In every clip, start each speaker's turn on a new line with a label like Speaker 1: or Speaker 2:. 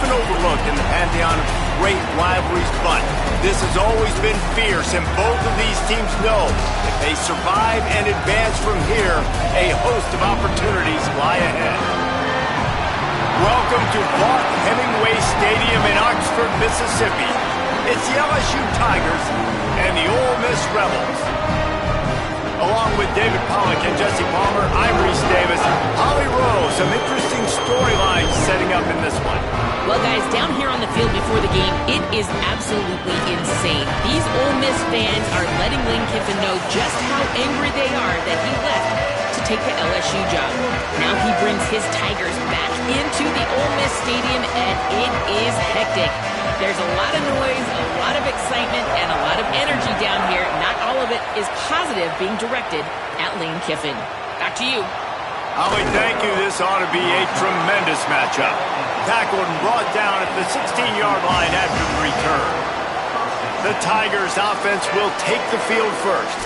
Speaker 1: often overlooked in the pantheon of great rivalries, but this has always been fierce, and both of these teams know if they survive and advance from here, a host of opportunities lie ahead. Welcome to Vaught Hemingway Stadium in Oxford, Mississippi. It's the LSU Tigers and the Ole Miss Rebels. Along with David Pollack and Jesse Palmer, I'm Reese Davis. Holly Rowe, some interesting storylines setting up in this one.
Speaker 2: Well, guys, down here on the field before the game, it is absolutely insane. These Ole Miss fans are letting Lane Kiffin know just how angry they are that he left to take the LSU job. Now he brings his Tigers back into the Ole Miss Stadium, and it is hectic. There's a lot of noise, a lot of excitement, and a lot of energy down here. Not all of it is positive being directed at Lane Kiffin. Back to you.
Speaker 1: Holly, thank you. This ought to be a tremendous matchup. Tackled and brought down at the 16-yard line after the return. The Tigers offense will take the field first.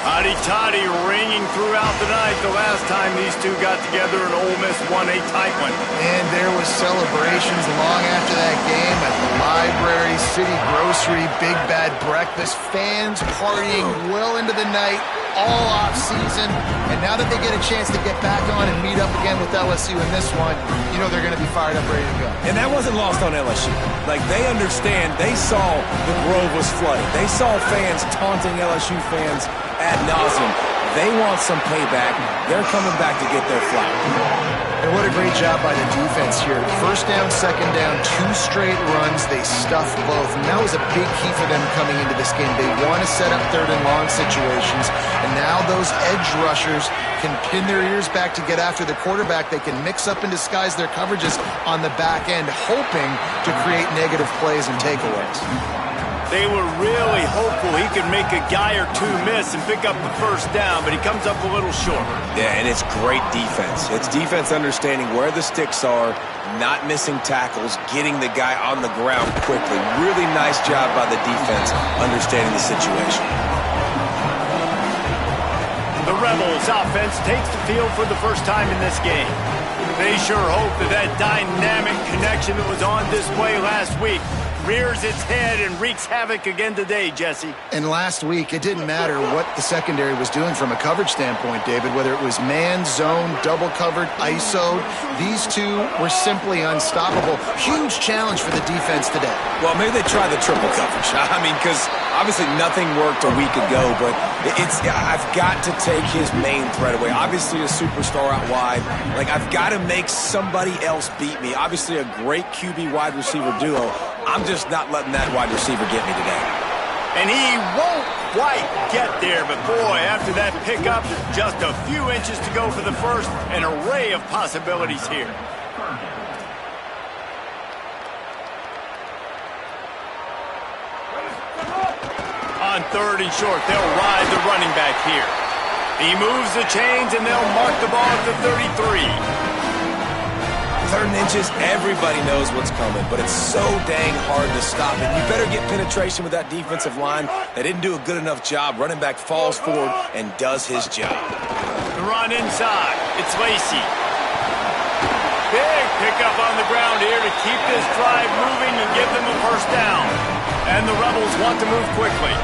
Speaker 1: Hotty-toddy ringing throughout the night the last time these two got together and Ole Miss won a tight one.
Speaker 3: And there was celebrations long after that game at the library, city grocery, big bad breakfast, fans partying well into the night, all off season. And now that they get a chance to get back on and meet up again with LSU in this one, you know they're going to be fired up, ready to go.
Speaker 4: And that wasn't lost on LSU. Like, they understand, they saw the Grove was flooded. They saw fans taunting LSU fans ad nauseum. They want some payback. They're coming back to get their flowers.
Speaker 3: And what a great job by the defense here. First down, second down, 2 straight runs. They stuffed both. And that was a big key for them coming into this game. They want to set up third and long situations. And now those edge rushers can pin their ears back to get after the quarterback. They can mix up and disguise their coverages on the back end, hoping to create negative plays and takeaways.
Speaker 1: They were really hopeful he could make a guy or two miss and pick up the first down, but he comes up a little short.
Speaker 4: Yeah, and it's great defense. It's defense understanding where the sticks are, not missing tackles, getting the guy on the ground quickly. Really nice job by the defense understanding the situation.
Speaker 1: The Rebels offense takes the field for the first time in this game. They sure hope that dynamic connection that was on display last week rears its head and wreaks havoc again today, Jesse.
Speaker 3: And last week, it didn't matter what the secondary was doing from a coverage standpoint, David, whether it was man, zone, double covered, ISO. These two were simply unstoppable. Huge challenge for the defense today.
Speaker 4: Well, maybe they try the triple coverage. I mean, because obviously nothing worked a week ago, but I've got to take his main threat away. Obviously a superstar out wide. Like, I've got to make somebody else beat me. Obviously a great QB wide receiver duo. I'm just not letting that wide receiver get me today.
Speaker 1: And he won't quite get there, but boy, after that pickup, just a few inches to go for the first, an array of possibilities here. On 3rd and short, they'll ride the running back here. He moves the chains, and they'll mark the ball at the 33.
Speaker 4: 3rd and inches, everybody knows what's coming, but it's so dang hard to stop it. You better get penetration with that defensive line. They didn't do a good enough job. Running back falls forward and does his job.
Speaker 1: The run inside. It's Lacey. Big pickup on the ground here to keep this drive moving and give them a first down. And the Rebels want to move quickly.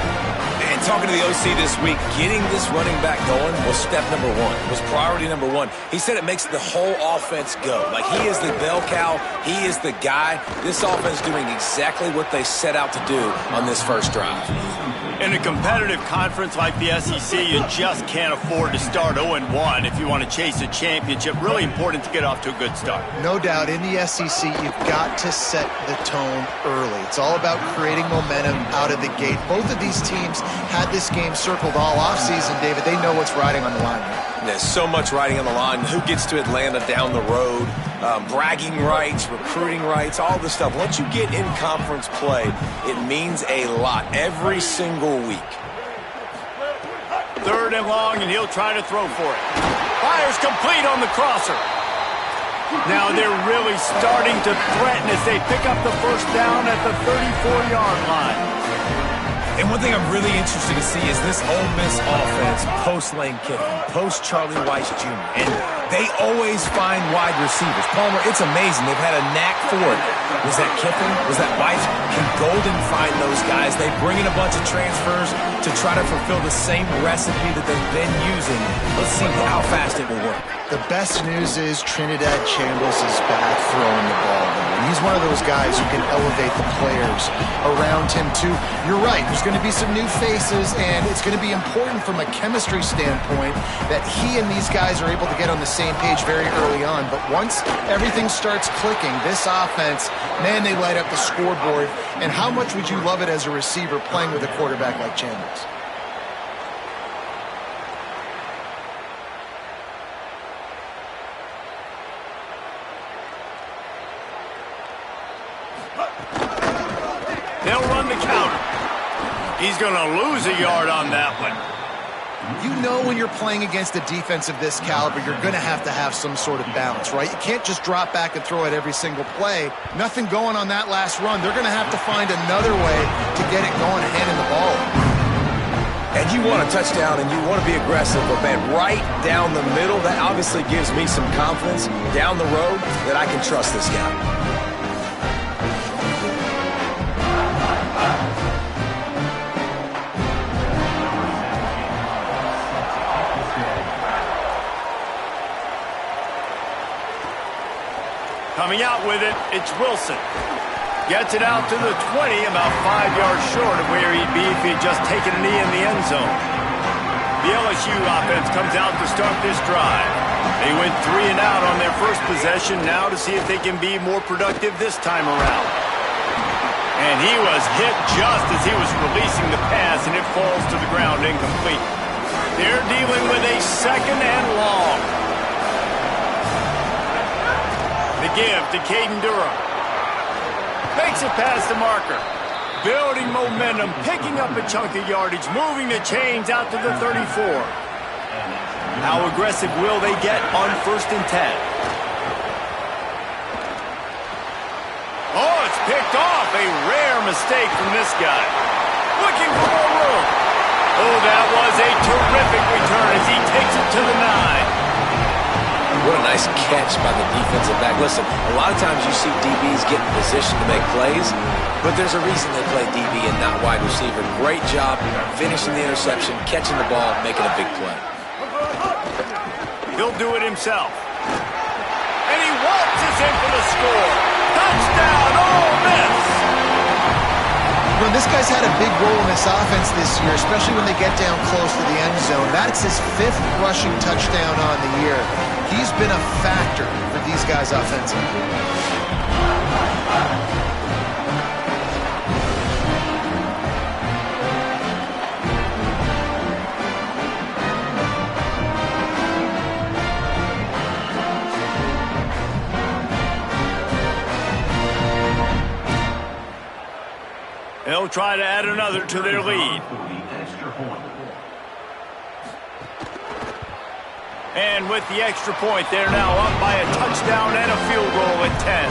Speaker 4: And talking to the OC this week, getting this running back going was step number 1, was priority number 1. He said it makes the whole offense go. Like, he is the bell cow. He is the guy. This offense doing exactly what they set out to do on this first drive.
Speaker 1: In a competitive conference like the SEC, you just can't afford to start 0-1 if you want to chase a championship. Really important to get off to a good start.
Speaker 3: No doubt, in the SEC, you've got to set the tone early. It's all about creating momentum out of the gate. Both of these teams had this game circled all offseason, David. They know what's riding on the line.
Speaker 4: There's so much riding on the line. Who gets to Atlanta down the road? Bragging rights, recruiting rights, all this stuff. Once you get in conference play, it means a lot every single week.
Speaker 1: 3rd and long, and he'll try to throw for it. Fires complete on the crosser. Now they're really starting to threaten as they pick up the first down at the 34-yard line.
Speaker 4: And one thing I'm really interested to see is this Ole Miss offense post-Lane Kiffin, post-Charlie Weiss Jr. And they always find wide receivers. Palmer, it's amazing. They've had a knack for it. Was that Kiffin? Was that Weiss? Can Golden find those guys? They bring in a bunch of transfers to try to fulfill the same recipe that they've been using. Let's see how fast it will work.
Speaker 3: The best news is Trinidad Chambliss is back throwing the ball. And he's one of those guys who can elevate the players around him too. You're right, there's going to be some new faces, and it's going to be important from a chemistry standpoint that he and these guys are able to get on the same page very early on. But once everything starts clicking, this offense, man, they light up the scoreboard. And how much would you love it as a receiver playing with a quarterback like Chambliss?
Speaker 1: They'll run the counter. He's going to lose a yard on that one.
Speaker 3: You know when you're playing against a defense of this caliber, you're going to have some sort of balance, right? You can't just drop back and throw it every single play. Nothing going on that last run. They're going to have to find another way to get it going, handing the ball.
Speaker 4: And you want a touchdown and you want to be aggressive, but man, right down the middle, that obviously gives me some confidence down the road that I can trust this guy.
Speaker 1: Coming out with it, it's Wilson. Gets it out to the 20, about 5 yards short of where he'd be if he'd just taken a knee in the end zone. The LSU offense comes out to start this drive. They went 3 and out on their first possession, now to see if they can be more productive this time around. And he was hit just as he was releasing the pass, and it falls to the ground incomplete. They're dealing with a 2nd and long. The give to Caden Durham. Makes it past the marker. Building momentum, picking up a chunk of yardage, moving the chains out to the 34. How aggressive will they get on 1st and 10? Oh, it's picked off. A rare mistake from this guy. Looking for more room. Oh, that was a terrific return as he takes it to the 9.
Speaker 4: What a nice catch by the defensive back. Listen, a lot of times you see DBs get in position to make plays, but there's a reason they play DB and not wide receiver. Great job finishing the interception, catching the ball, making a big play.
Speaker 1: He'll do it himself. And he waltzes in for the score. Touchdown, Ole Miss!
Speaker 3: Well, this guy's had a big role in this offense this year, especially when they get down close to the end zone. That's his 5th rushing touchdown on the year. He's been a factor for these guys offensively.
Speaker 1: They'll try to add another to their lead. And with the extra point, they're now up by a touchdown and a field goal at 10.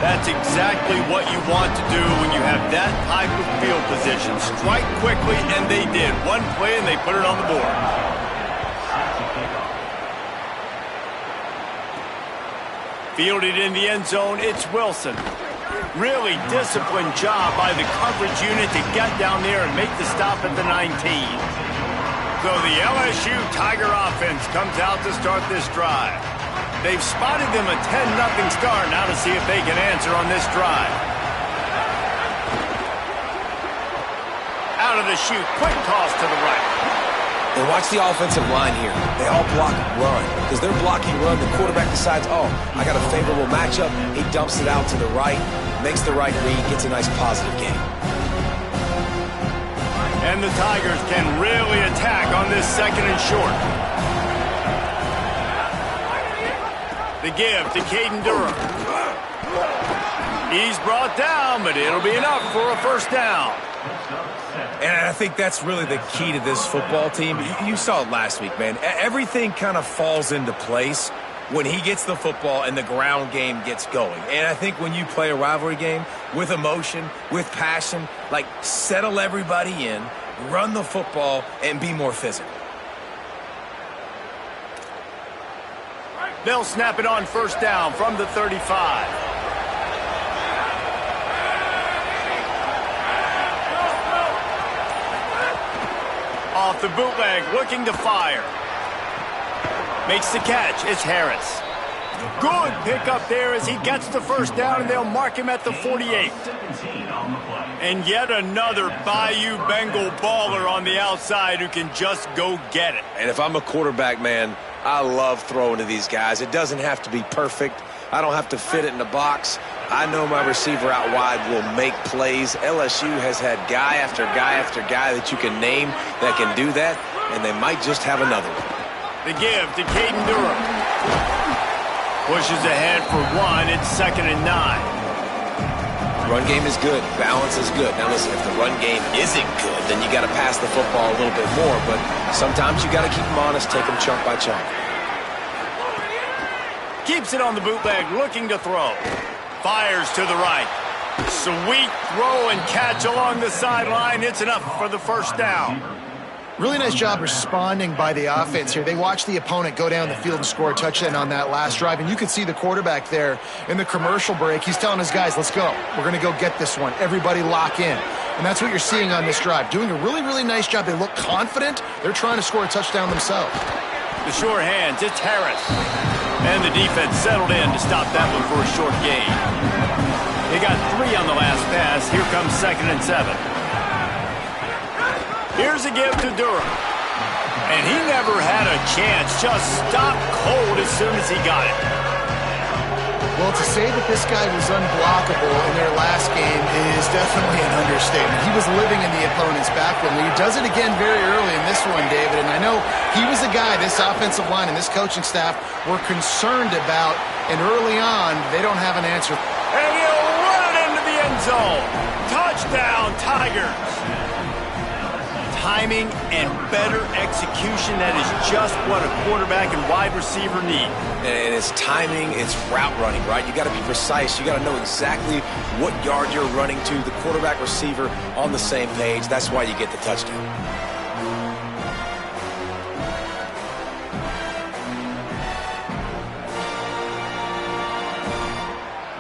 Speaker 1: That's exactly what you want to do when you have that type of field position. Strike quickly, and they did. One play, and they put it on the board. Fielded in the end zone, it's Wilson. Really disciplined job by the coverage unit to get down there and make the stop at the 19. So the LSU Tiger offense comes out to start this drive. They've spotted them a 10-0 start, now to see if they can answer on this drive. Out of the chute, quick toss to the right.
Speaker 4: And watch the offensive line here. They all block run. Because they're blocking run, the quarterback decides, oh, I got a favorable matchup. He dumps it out to the right, makes the right read, gets a nice positive gain.
Speaker 1: And the Tigers can really attack on this 2nd and short. The give to Caden Durham. He's brought down, but it'll be enough for a 1st down.
Speaker 4: And I think that's really the key to this football team. You saw it last week, man. Everything kind of falls into place when he gets the football and the ground game gets going. And I think when you play a rivalry game with emotion, with passion, like settle everybody in, run the football, and be more physical.
Speaker 1: They'll snap it on first down from the 35. Off the bootleg, looking to fire. Makes the catch. It's Harris. Good pickup there as he gets the first down, and they'll mark him at the 48. And yet another Bayou Bengal baller on the outside who can just go get it.
Speaker 5: And if I'm a quarterback, man, I love throwing to these guys. It doesn't have to be perfect. I don't have to fit it in the box. I know my receiver out wide will make plays. LSU has had guy after guy after guy that you can name that can do that, and they might just have another one.
Speaker 1: The give to Caden Durham. Pushes ahead for one. It's 2nd and 9.
Speaker 5: Run game is good. Balance is good. Now listen, if the run game isn't good, then you got to pass the football a little bit more. But sometimes you got to keep them honest, take them chunk by chunk.
Speaker 1: Keeps it on the bootleg, looking to throw. Fires to the right. Sweet throw and catch along the sideline. It's enough for the first down.
Speaker 3: Really nice job responding by the offense here. They watched the opponent go down the field and score a touchdown on that last drive, and you could see the quarterback there in the commercial break. He's telling his guys, let's go. We're going to go get this one. Everybody lock in. And that's what you're seeing on this drive. Doing a really, really nice job. They look confident. They're trying to score a touchdown themselves.
Speaker 1: The sure hands, it's Harris. And the defense settled in to stop that one for a short gain. They got 3 on the last pass. Here comes 2nd and 7. Here's a give to Durham. And he never had a chance. Just stopped cold as soon as he got it.
Speaker 3: Well, to say that this guy was unblockable in their last game is definitely an understatement. He was living in the opponent's backfield. He does it again very early in this one, David. And I know he was the guy this offensive line and this coaching staff were concerned about. And early on, they don't have an answer.
Speaker 1: And he'll run it into the end zone. Touchdown, Tigers. Timing and better execution, that is just what a quarterback and wide receiver need.
Speaker 5: And it's timing, it's route running, right? You got to be precise. You got to know exactly what yard you're running to. The quarterback, receiver on the same page. That's why you get the touchdown.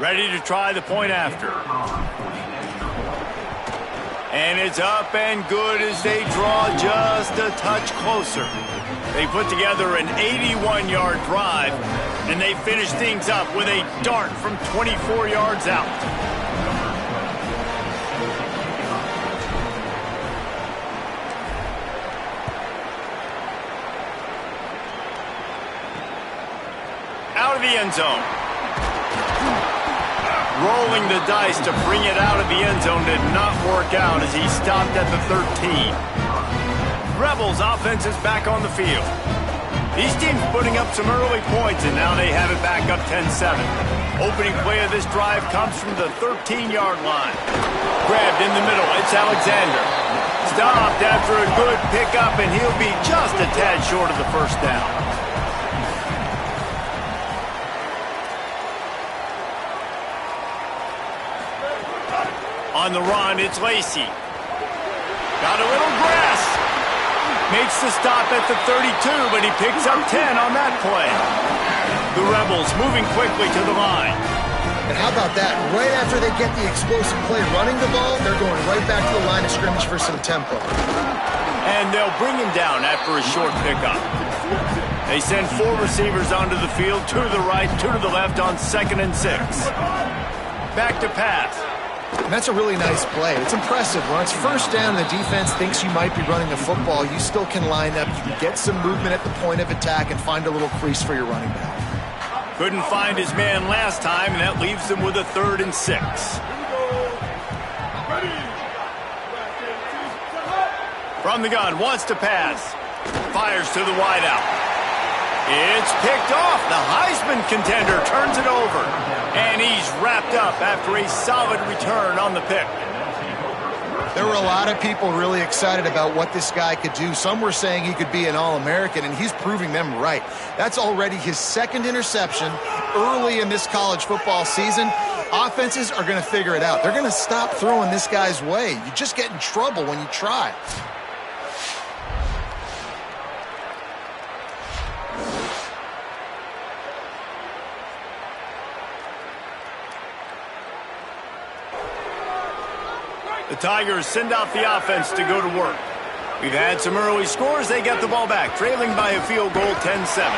Speaker 1: Ready to try the point after. And it's up and good as they draw just a touch closer. They put together an 81-yard drive, and they finish things up with a dart from 24 yards out. Out of the end zone. Rolling the dice to bring it out of the end zone did not work out as he stopped at the 13. Rebels offense is back on the field. These teams putting up some early points, and now they have it back up 10-7. Opening play of this drive comes from the 13-yard line. Grabbed in the middle, it's Alexander. Stopped after a good pickup, and he'll be just a tad short of the first down. On the run, it's Lacey. Got a little grass. Makes the stop at the 32, but he picks up 10 on that play. The Rebels moving quickly to the line.
Speaker 3: And how about that? Right after they get the explosive play running the ball, they're going right back to the line of scrimmage for some tempo.
Speaker 1: And they'll bring him down after a short pickup. They send 4 receivers onto the field, 2 to the right, 2 to the left on 2nd and 6. Back to pass.
Speaker 3: And that's a really nice play. It's impressive. When it's first down and the defense thinks you might be running the football, you still can line up. You can get some movement at the point of attack and find a little crease for your running back.
Speaker 1: Couldn't find his man last time, and that leaves them with a 3rd and 6. From the gun, wants to pass. Fires to the wideout. It's picked off. The Heisman contender turns it over. And he's wrapped up after a solid return on the pick.
Speaker 3: There were a lot of people really excited about what this guy could do. Some were saying he could be an All-American, and he's proving them right. That's already his second interception early in this college football season. Offenses are going to figure it out. They're going to stop throwing this guy's way. You just get in trouble when you try.
Speaker 1: The Tigers send out the offense to go to work. We've had some early scores. They get the ball back, trailing by a field goal 10-7.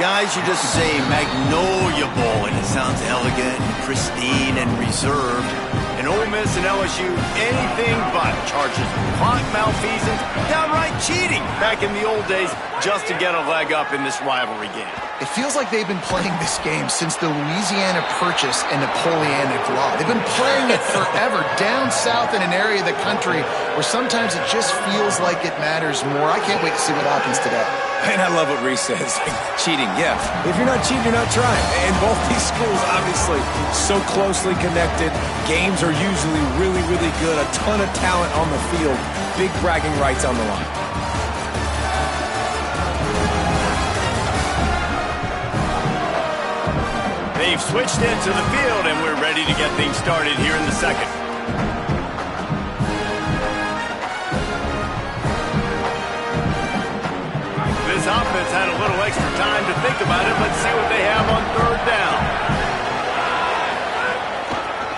Speaker 6: Guys, you just say Magnolia Bowl, and it sounds elegant, and pristine, and reserved.
Speaker 1: And Ole Miss and LSU, anything but charges of clock malfeasance, downright cheating back in the old days just to get a leg up in this rivalry game.
Speaker 3: It feels like they've been playing this game since the Louisiana Purchase and Napoleonic Law. They've been playing it forever down south in an area of the country where sometimes it just feels like it matters more. I can't wait to see what happens today.
Speaker 4: And I love what Reese says. Cheating, yeah. If you're not cheating, you're not trying. And both these schools, obviously, so closely connected. Games are usually really, really good. A ton of talent on the field. Big bragging rights on the line.
Speaker 1: They've switched into the field, and we're ready to get things started here in the second. This offense had a little extra time to think about it. Let's see what they have on third down.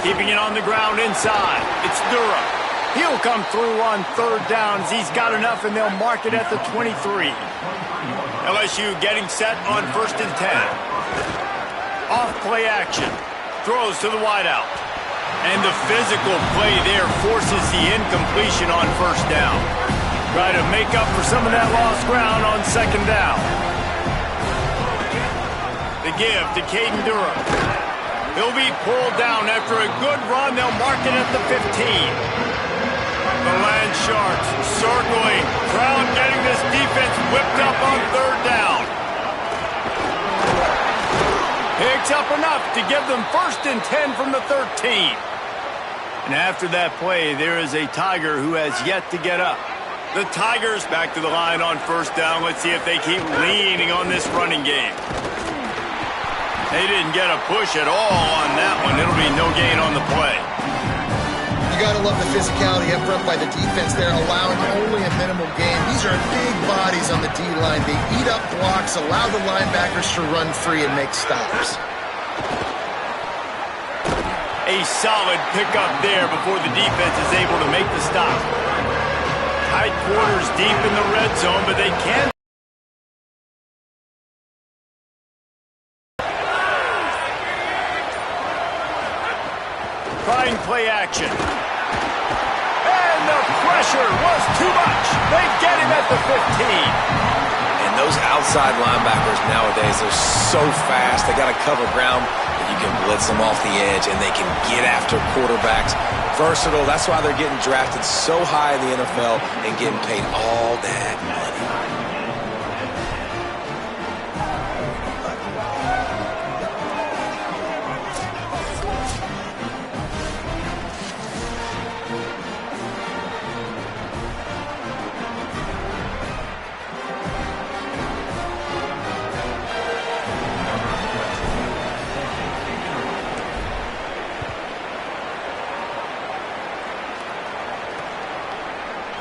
Speaker 1: Keeping it on the ground inside. It's Durham. He'll come through on third down as he's got enough, and they'll mark it at the 23. LSU getting set on 1st and 10. Off play action. Throws to the wideout. And the physical play there forces the incompletion on 1st down. Try to make up for some of that lost ground on 2nd down. The give to Caden Durham. He'll be pulled down after a good run. They'll mark it at the 15. The Land Sharks circling. Crowd getting this defense whipped up on 3rd down. Picks up enough to give them 1st and 10 from the 13. And after that play, there is a Tiger who has yet to get up. The Tigers back to the line on 1st down. Let's see if they keep leaning on this running game. They didn't get a push at all on that one. It'll be no gain on the play.
Speaker 3: You got to love the physicality up front by the defense there, allowing only a minimal gain. These are big bodies on the D-line. They eat up blocks, allow the linebackers to run free and make stops.
Speaker 1: A solid pickup there before the defense is able to make the stop. Tight quarters deep in the red zone, but they can't. Trying play action. And the pressure was too much. They get him at the 15.
Speaker 5: And those outside linebackers nowadays, they're so fast. They got to cover ground, and you can blitz them off the edge, and they can get after quarterbacks. Versatile. That's why they're getting drafted so high in the NFL and getting paid all that money.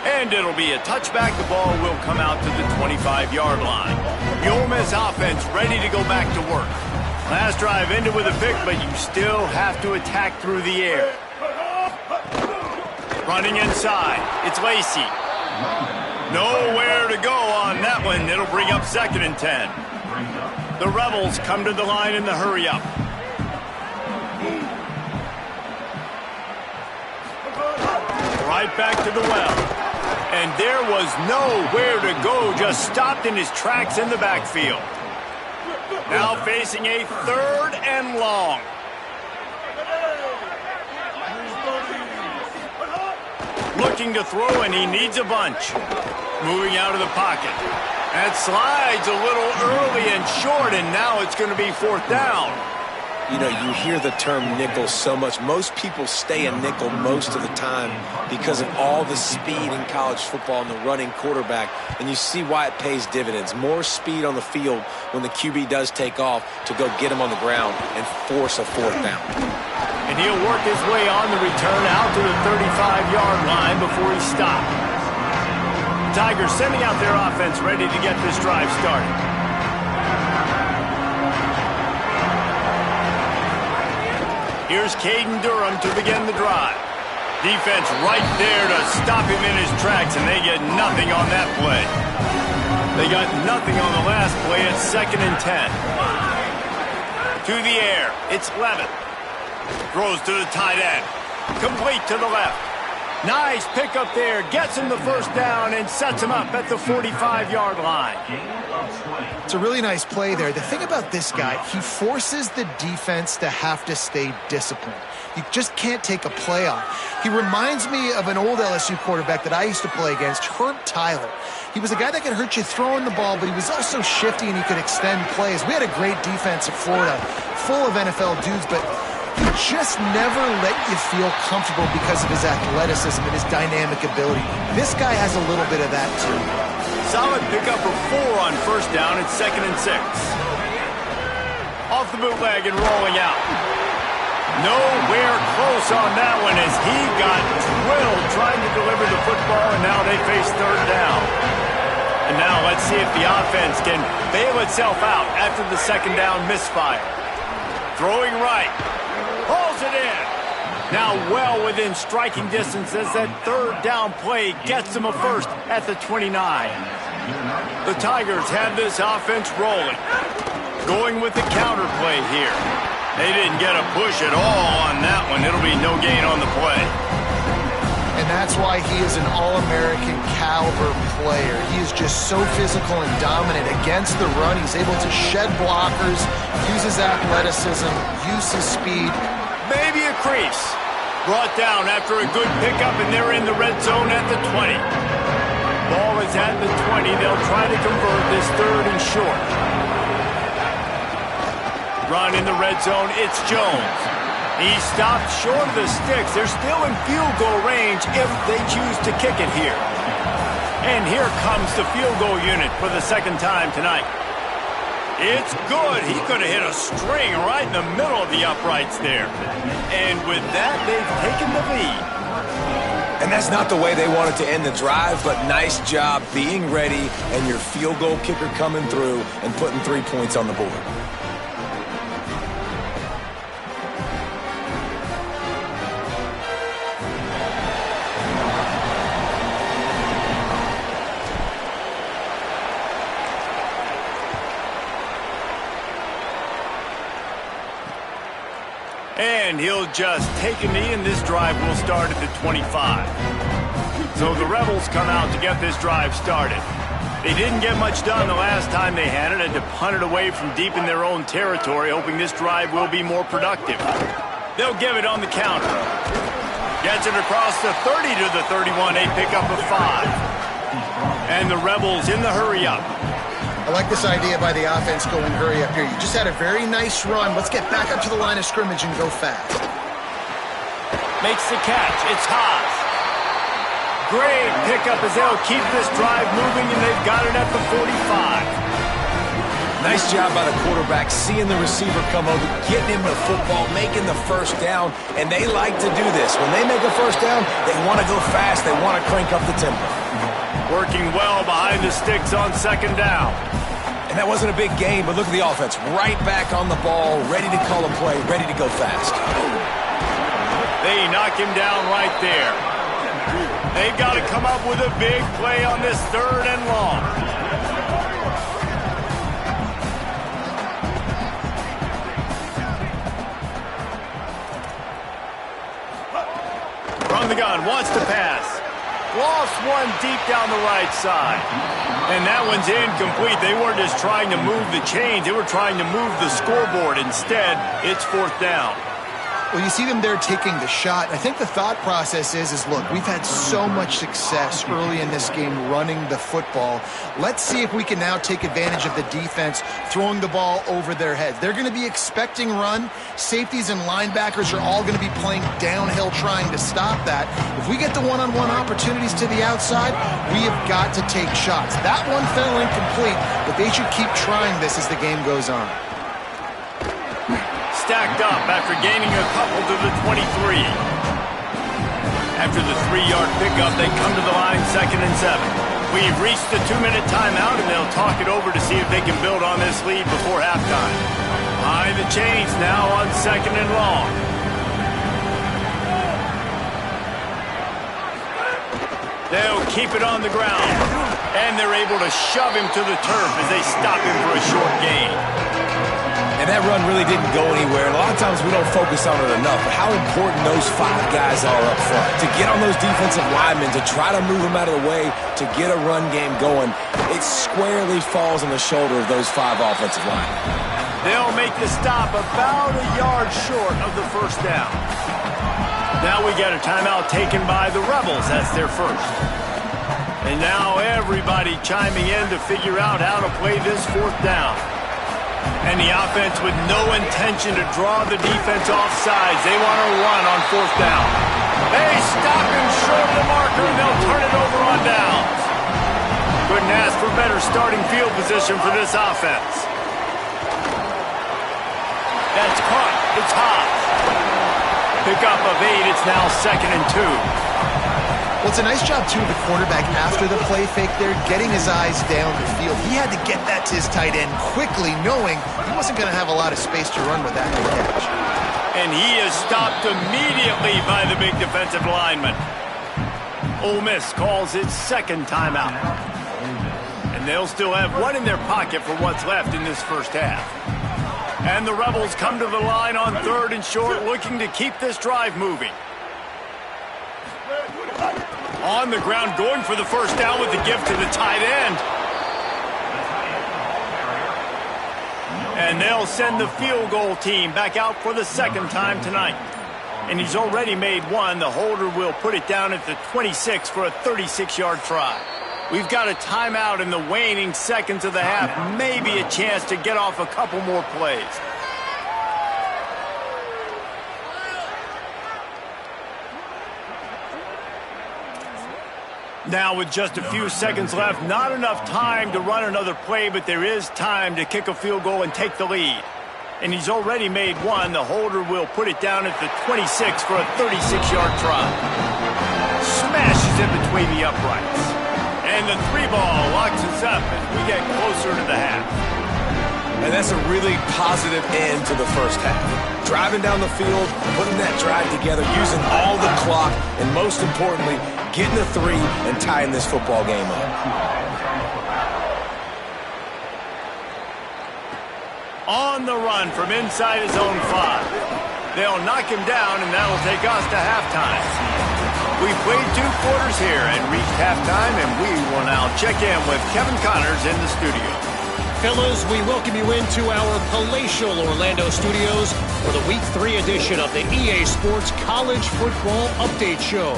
Speaker 1: And it'll be a touchback. The ball will come out to the 25-yard line. The Ole Miss offense ready to go back to work. Last drive ended with a pick, but you still have to attack through the air. Running inside. It's Lacey. Nowhere to go on that one. It'll bring up 2nd and 10. The Rebels come to the line in the hurry-up. Right back to the well. And there was nowhere to go, just stopped in his tracks in the backfield. Now facing a 3rd and long. Looking to throw, and he needs a bunch. Moving out of the pocket. That slides a little early and short, and now it's going to be 4th down.
Speaker 5: you know, you hear the term nickel so much. Most people stay a nickel most of the time because of all the speed in college football and the running quarterback. And you see why it pays dividends. More speed on the field when the QB does take off to go get him on the ground and force a fourth down.
Speaker 1: And he'll work his way on the return out to the 35-yard line before he stopped. Tigers sending out their offense ready to get this drive started. Here's Caden Durham to begin the drive. Defense right there to stop him in his tracks, and they get nothing on that play. They got nothing on the last play at 2nd and 10. To the air, it's Levin. Throws to the tight end. Complete to the left. Nice pickup there. Gets him the first down and sets him up at the 45-yard line.
Speaker 3: It's a really nice play there. The thing about this guy, he forces the defense to have to stay disciplined. You just can't take a play off. He reminds me of an old LSU quarterback that I used to play against, Herb Tyler. He was a guy that could hurt you throwing the ball, but he was also shifty and he could extend plays. We had a great defense at Florida, full of NFL dudes, but he just never let you feel comfortable because of his athleticism and his dynamic ability. This guy has a little bit of that too.
Speaker 1: Solid pickup of 4 on first down at 2nd and 6. Off the bootleg and rolling out. Nowhere close on that one as he got drilled trying to deliver the football, and now they face 3rd down. And now let's see if the offense can bail itself out after the 2nd down misfire. Throwing right. Hauls it in. Now well within striking distance as that 3rd down play gets them a first at the 29. The Tigers have this offense rolling. Going with the counter play here. They didn't get a push at all on that one. It'll be no gain on the play.
Speaker 3: And that's why he is an All-American caliber player. He is just so physical and dominant against the run. He's able to shed blockers, use his athleticism, use his speed.
Speaker 1: Maybe a crease. Brought down after a good pickup, and they're in the red zone at the 20. Ball is at the 20. They'll try to convert this 3rd and short. Run in the red zone. It's Jones. He stopped short of the sticks. They're still in field goal range if they choose to kick it here. And here comes the field goal unit for the 2nd time tonight. It's good. He could have hit a string right in the middle of the uprights there. And with that, they've taken the lead.
Speaker 4: And that's not the way they wanted to end the drive, but nice job being ready and your field goal kicker coming through and putting 3 points on the board.
Speaker 1: And he'll just take a knee, and this drive will start at the 25. So the Rebels come out to get this drive started. They didn't get much done the last time they had it, and to punt it away from deep in their own territory, hoping this drive will be more productive. They'll give it on the counter. Gets it across the 30 to the 31, a pickup of 5. And the Rebels in the hurry-up.
Speaker 3: I like this idea by the offense going hurry up here. You just had a very nice run. Let's get back up to the line of scrimmage and go fast.
Speaker 1: Makes the catch. It's Haas. Great pickup as they'll keep this drive moving, and they've got it at the 45.
Speaker 4: Nice job by the quarterback, seeing the receiver come over, getting him the football, making the first down, and they like to do this. When they make a first down, they want to go fast. They want to crank up the tempo.
Speaker 1: Working well behind the sticks on 2nd down.
Speaker 4: And that wasn't a big game, but look at the offense. Right back on the ball, ready to call a play, ready to go fast.
Speaker 1: They knock him down right there. They've got to come up with a big play on this 3rd and long. From the gun, wants to pass. Lost one deep down the right side. And that one's incomplete. They weren't just trying to move the chains. They were trying to move the scoreboard. Instead, it's 4th down.
Speaker 3: Well, you see them there taking the shot. I think the thought process is look, we've had so much success early in this game running the football. Let's see if we can now take advantage of the defense throwing the ball over their heads. They're going to be expecting run. Safeties and linebackers are all going to be playing downhill trying to stop that. If we get the one-on-one opportunities to the outside, we have got to take shots. That one fell incomplete, but they should keep trying this as the game goes on.
Speaker 1: Stacked up after gaining a couple to the 23. After the 3-yard pickup, they come to the line 2nd and 7. We've reached the 2-minute timeout, and they'll talk it over to see if they can build on this lead before halftime. Behind the chains now on 2nd and long. They'll keep it on the ground, and they're able to shove him to the turf as they stop him for a short gain.
Speaker 4: And that run really didn't go anywhere. And a lot of times we don't focus on it enough, but how important those 5 guys are up front. To get on those defensive linemen, to try to move them out of the way, to get a run game going, it squarely falls on the shoulder of those 5 offensive linemen.
Speaker 1: They'll make the stop about a yard short of the first down. Now we got a timeout taken by the Rebels. That's their first. And now everybody chiming in to figure out how to play this 4th down. And the offense with no intention to draw the defense off sides. They want to run on 4th down. They stop him short of the marker, and they'll turn it over on downs. Couldn't ask for better starting field position for this offense. That's caught. It's hot. Pickup of 8. It's now 2nd and 2.
Speaker 3: Well, it's a nice job, too, of the quarterback after the play fake there, getting his eyes down the field. He had to get that to his tight end quickly, knowing he wasn't going to have a lot of space to run with that catch.
Speaker 1: And he is stopped immediately by the big defensive lineman. Ole Miss calls its 2nd timeout. And they'll still have one in their pocket for what's left in this first half. And the Rebels come to the line on 3rd and short, looking to keep this drive moving. On the ground, going for the first down with the give to the tight end. And they'll send the field goal team back out for the 2nd time tonight. And he's already made one. The holder will put it down at the 26 for a 36-yard try. We've got a timeout in the waning seconds of the half. Maybe a chance to get off a couple more plays. Now with just a few seconds left, not enough time to run another play, but there is time to kick a field goal and take the lead. And he's already made one. The holder will put it down at the 26 for a 36-yard try. Smashes in between the uprights. And the 3-ball locks us up as we get closer to the half.
Speaker 4: And that's a really positive end to the first half. Driving down the field, putting that drive together, using all the clock, and most importantly, getting the 3 and tying this football game up.
Speaker 1: On the run from inside his own 5. They'll knock him down, and that'll take us to halftime. We played 2 quarters here and reached halftime, and we will now check in with Kevin Connors in the studio.
Speaker 7: Fellas, we welcome you into our palatial Orlando studios for the Week 3 edition of the EA Sports College Football Update Show.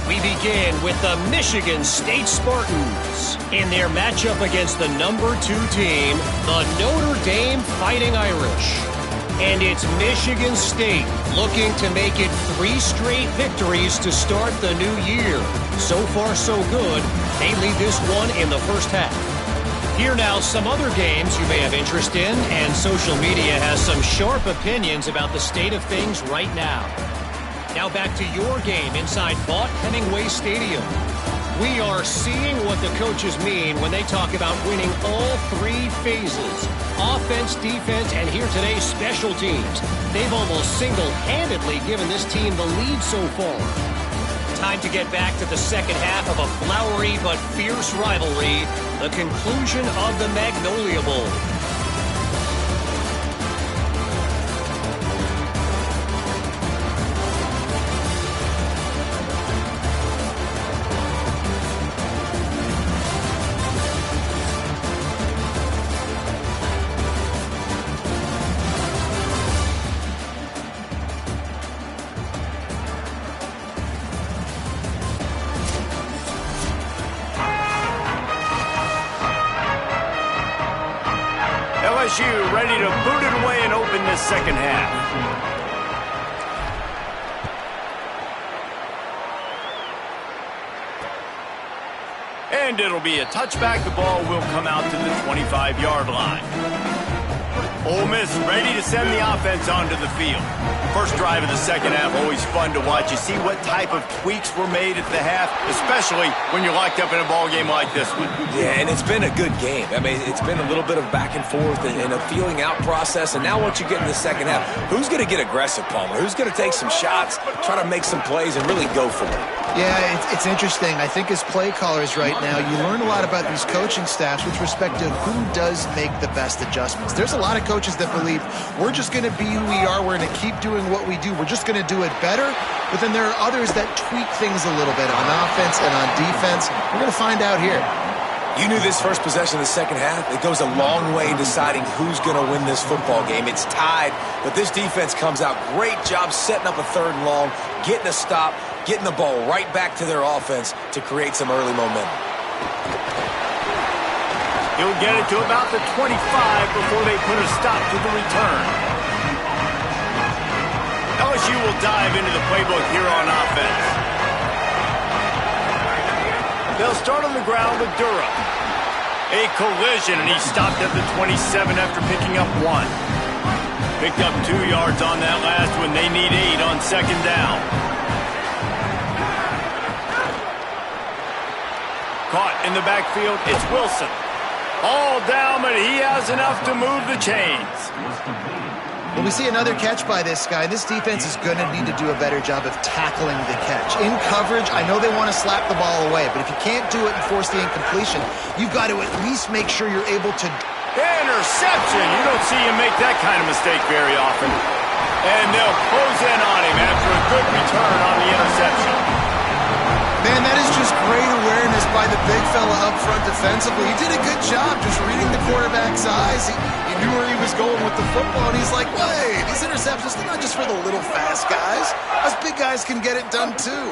Speaker 7: We begin with the Michigan State Spartans in their matchup against the number 2 team, the Notre Dame Fighting Irish. And it's Michigan State looking to make it 3 straight victories to start the new year. So far, so good. They lead this one in the first half. Here now some other games you may have interest in, and social media has some sharp opinions about the state of things right now. Now back to your game inside Vaught Hemingway Stadium. We are seeing what the coaches mean when they talk about winning all 3 phases. Offense, defense, and here today, special teams. They've almost single-handedly given this team the lead so far. Time to get back to the second half of a flowery but fierce rivalry, the conclusion of the Magnolia Bowl.
Speaker 1: LSU ready to boot it away and open this second half. And it'll be a touchback. The ball will come out to the 25-yard line. Ole Miss ready to send the offense onto the field. First drive of the second half, always fun to watch. You see what type of tweaks were made at the half, especially when you're locked up in a ball game like this one.
Speaker 5: Yeah, and it's been a good game. I mean, it's been a little bit of back and forth and a feeling out process. And now once you get in the second half, who's going to get aggressive, Palmer? Who's going to take some shots, try to make some plays, and really go for it?
Speaker 3: Yeah, it's interesting. I think as play callers right now, you learn a lot about these coaching staffs with respect to who does make the best adjustments. There's a lot of coaches that believe we're just going to be who we are. We're going to keep doing what we do. We're just going to do it better. But then there are others that tweak things a little bit on offense and on defense. We're going to find out here.
Speaker 5: You knew this first possession of the second half. It goes a long way in deciding who's going to win this football game. It's tied, but this defense comes out. Great job setting up a third and long, getting a stop, getting the ball right back to their offense to create some early momentum.
Speaker 1: He'll get it to about the 25 before they put a stop to the return. LSU will dive into the playbook here on offense. They'll start on the ground with Durham. A collision, and he stopped at the 27 after picking up 1. Picked up 2 yards on that last one. They need 8 on second down. Caught in the backfield, it's Wilson. All down, but he has enough to move the chains.
Speaker 3: Well, we see another catch by this guy. This defense is going to need to do a better job of tackling the catch. In coverage, I know they want to slap the ball away, but if you can't do it and force the incompletion, you've got to at least make sure you're able to...
Speaker 1: Interception! You don't see him make that kind of mistake very often. And they'll close in on him after a good return on the interception.
Speaker 3: Man, that is just great awareness by the big fella up front defensively. He did a good job just reading the quarterback's eyes. He knew where he was going with the football, and he's like, wait, these interceptions, they're not just for the little fast guys. Us big guys can get it done too.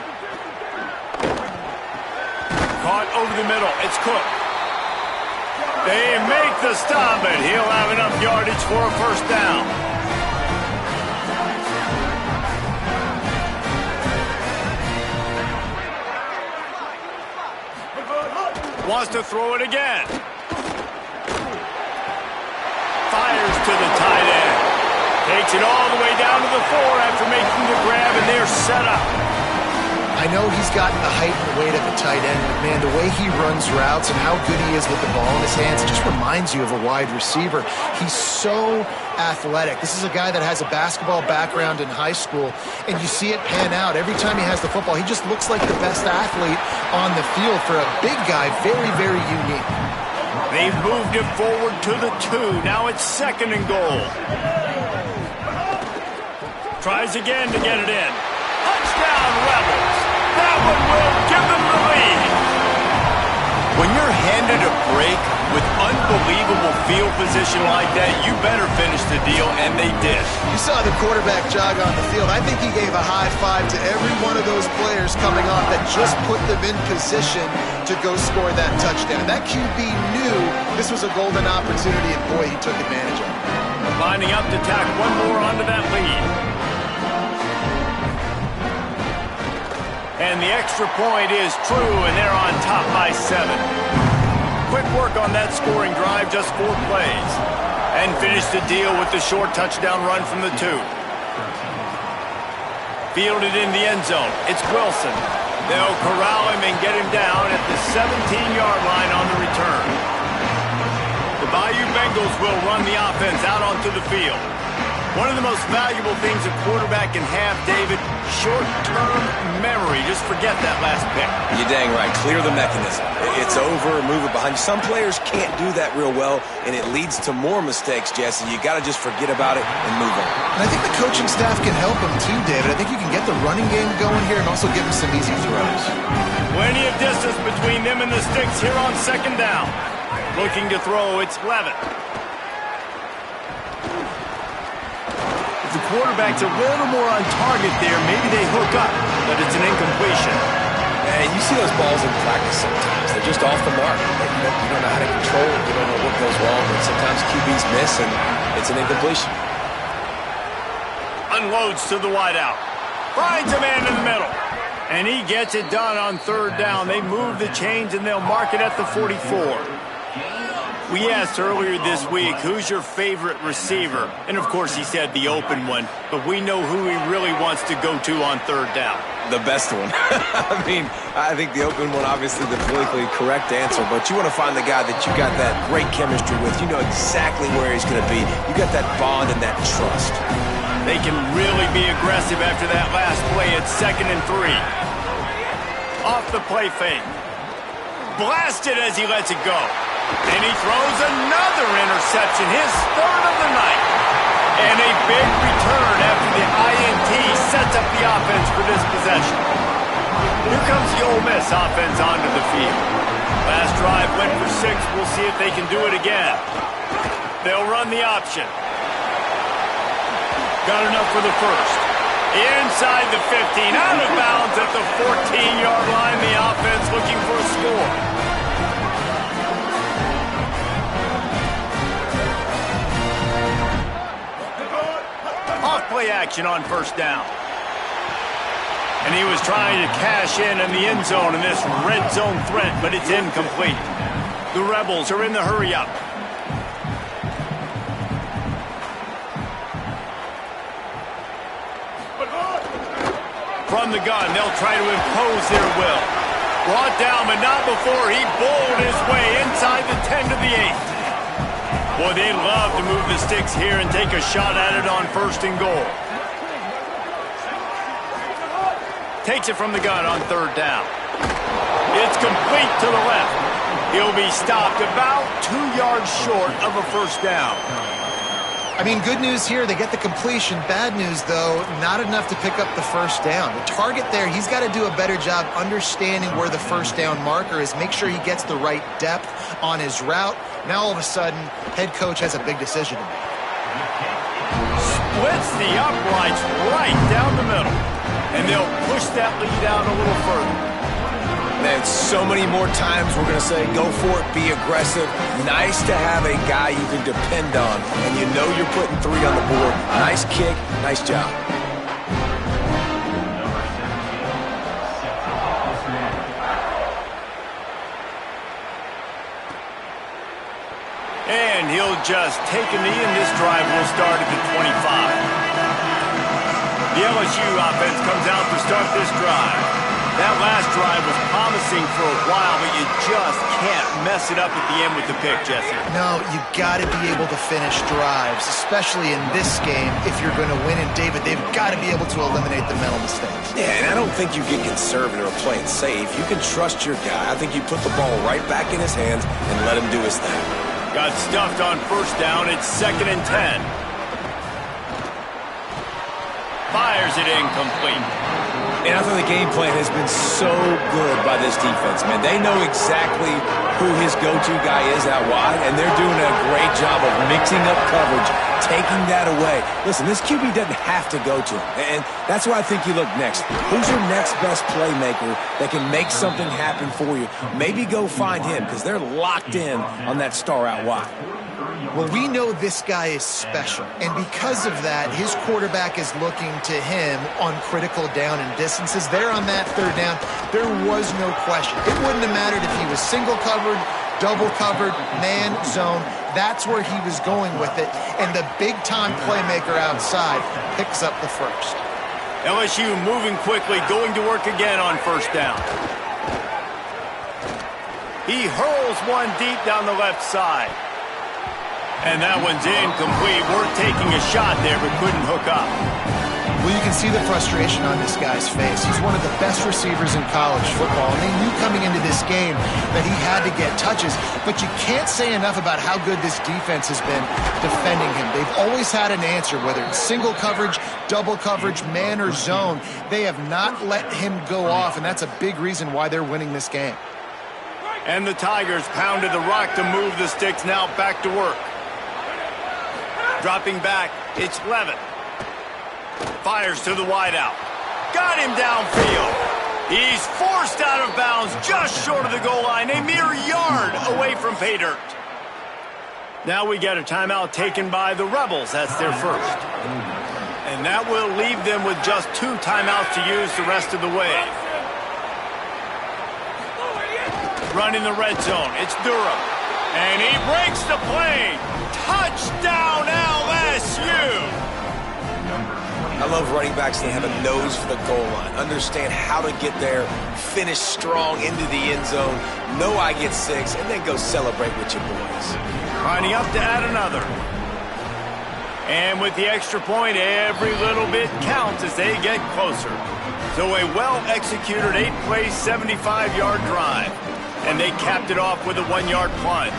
Speaker 1: Caught over the middle. It's Cook. They make the stop, and he'll have enough yardage for a first down. Wants to throw it again. Fires to the tight end. Takes it all the way down to the 4 after making the grab, and they're set up.
Speaker 3: I know he's gotten the height and weight of a tight end, but man, the way he runs routes and how good he is with the ball in his hands, it just reminds you of a wide receiver. He's so athletic. This is a guy that has a basketball background in high school, and you see it pan out. Every time he has the football, he just looks like the best athlete on the field. For a big guy, very, very unique.
Speaker 1: They've moved it forward to the 2. Now it's second and goal. Tries again to get it in. Touchdown, Rebels. That one will give them the lead. When you're handed a break with unbelievable field position like that, you better finish the deal, and they did.
Speaker 3: You saw the quarterback jog on the field. I think he gave a high five to every one of those players coming off that just put them in position to go score that touchdown. That QB knew this was a golden opportunity, and boy, he took advantage of it.
Speaker 1: Lining up to tack one more onto that lead. And the extra point is true, and they're on top by 7. Quick work on that scoring drive, just 4 plays. And finish the deal with the short touchdown run from the 2. Fielded in the end zone. It's Wilson. They'll corral him and get him down at the 17-yard line on the return. The Bayou Bengals will run the offense out onto the field. One of the most valuable things a quarterback can have, David, short-term memory. Just forget that last pick.
Speaker 5: You're dang right. Clear the mechanism. It's over, move it behind you. Some players can't do that real well, and it leads to more mistakes, Jesse. You got to just forget about it and move on.
Speaker 3: And I think the coaching staff can help him too, David. I think you can get the running game going here and also give him some easy throws.
Speaker 1: Plenty of distance between them and the sticks here on second down. Looking to throw, it's Levitt. If the quarterback's a little more on target there, maybe they hook up, but it's an incompletion.
Speaker 5: And you see those balls in practice sometimes. They're just off the mark. You don't know how to control it. You don't know what goes long, but sometimes QBs miss, and it's an incompletion.
Speaker 1: Unloads to the wideout. Finds a man in the middle. And he gets it done on third down. They move the chains, and they'll mark it at the 44. We asked earlier this week, who's your favorite receiver? And, of course, he said the open one. But we know who he really wants to go to on third down.
Speaker 5: The best one. I mean, I think the open one, obviously the politically correct answer, but you want to find the guy that you got that great chemistry with. You know exactly where he's going to be. You got that bond and that trust.
Speaker 1: They can really be aggressive after that last play at 2nd and 3. Off the play fake. Blasted as he lets it go. And he throws another interception, his third of the night. And a big return after the INT sets up the offense for this possession. Here comes the Ole Miss offense onto the field. Last drive went for 6. We'll see if they can do it again. They'll run the option. Got enough for the first. Inside the 15, out of bounds at the 14-yard line. The offense looking for a score. Off-play action on first down. And he was trying to cash in the end zone in this red zone threat, but it's incomplete. The Rebels are in the hurry-up. From the gun, they'll try to impose their will. Brought down, but not before he bowled his way inside the 10 to the 8. Boy, they love to move the sticks here and take a shot at it on 1st and goal. Takes it from the gun on 3rd down. It's complete to the left. He'll be stopped about 2 yards short of a 1st down.
Speaker 3: I mean, good news here, they get the completion. Bad news, though, not enough to pick up the 1st down. The target there, he's got to do a better job understanding where the 1st down marker is, make sure he gets the right depth on his route. Now, all of a sudden, head coach has a big decision to make.
Speaker 1: Splits the uprights right down the middle, and they'll push that lead out a little further.
Speaker 5: Man, so many more times we're going to say, go for it, be aggressive. Nice to have a guy you can depend on, and you know you're putting 3 on the board. Nice kick, nice job.
Speaker 1: And he'll just take a knee, and this drive will start at the 25. The LSU offense comes out to start this drive. That last drive was promising for a while, but you just can't mess it up at the end with the pick, Jesse.
Speaker 3: No, you got to be able to finish drives, especially in this game. If you're going to win, and David, they've got to be able to eliminate the mental mistakes.
Speaker 5: Yeah, and I don't think you get conservative or play it safe. You can trust your guy. I think you put the ball right back in his hands and let him do his thing.
Speaker 1: Got stuffed on 1st down. It's 2nd and 10. Fires it incomplete.
Speaker 5: And I think the game plan has been so good by this defense, man. They know exactly who his go-to guy is out wide, and they're doing a great job of mixing up coverage, taking that away. Listen, this QB doesn't have to go to him, and that's why I think you look next. Who's your next best playmaker that can make something happen for you? Maybe go find him, because they're locked in on that star out wide.
Speaker 3: Well, we know this guy is special, and because of that, his quarterback is looking to him on critical down and distances. There on that 3rd down, there was no question. It wouldn't have mattered if he was single covered, double covered, man, zone. That's where he was going with it, and the big-time playmaker outside picks up the 1st.
Speaker 1: LSU moving quickly, going to work again on 1st down. He hurls one deep down the left side. And that one's incomplete. We're taking a shot there, but couldn't hook up.
Speaker 3: Well, you can see the frustration on this guy's face. He's one of the best receivers in college football, and they knew coming into this game that he had to get touches. But you can't say enough about how good this defense has been defending him. They've always had an answer, whether it's single coverage, double coverage, man or zone. They have not let him go off, and that's a big reason why they're winning this game.
Speaker 1: And the Tigers pounded the rock to move the sticks, now back to work. Dropping back, it's Levin. Fires to the wideout. Got him downfield. He's forced out of bounds just short of the goal line, a mere yard away from pay dirt. Now we get a timeout taken by the Rebels. That's their first. And that will leave them with just 2 timeouts to use the rest of the way. Running the red zone. It's Durham. And he breaks the play. Touchdown, LSU!
Speaker 5: I love running backs that have a nose for the goal line. Understand how to get there, finish strong into the end zone, know I get 6, and then go celebrate with your boys.
Speaker 1: Lining up to add another. And with the extra point, every little bit counts as they get closer. So a well-executed 8-play, 75-yard drive. And they capped it off with a 1-yard plunge.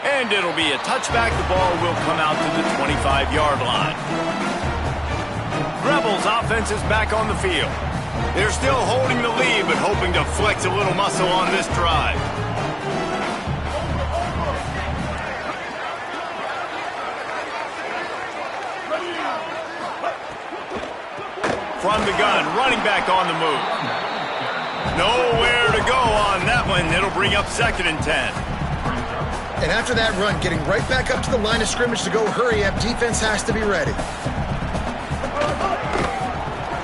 Speaker 1: And it'll be a touchback. The ball will come out to the 25-yard line. Rebels offense is back on the field. They're still holding the lead, but hoping to flex a little muscle on this drive. From the gun, running back on the move. Nowhere to go on that one. It'll bring up 2nd and 10.
Speaker 3: And after that run, getting right back up to the line of scrimmage to go hurry up, defense has to be ready.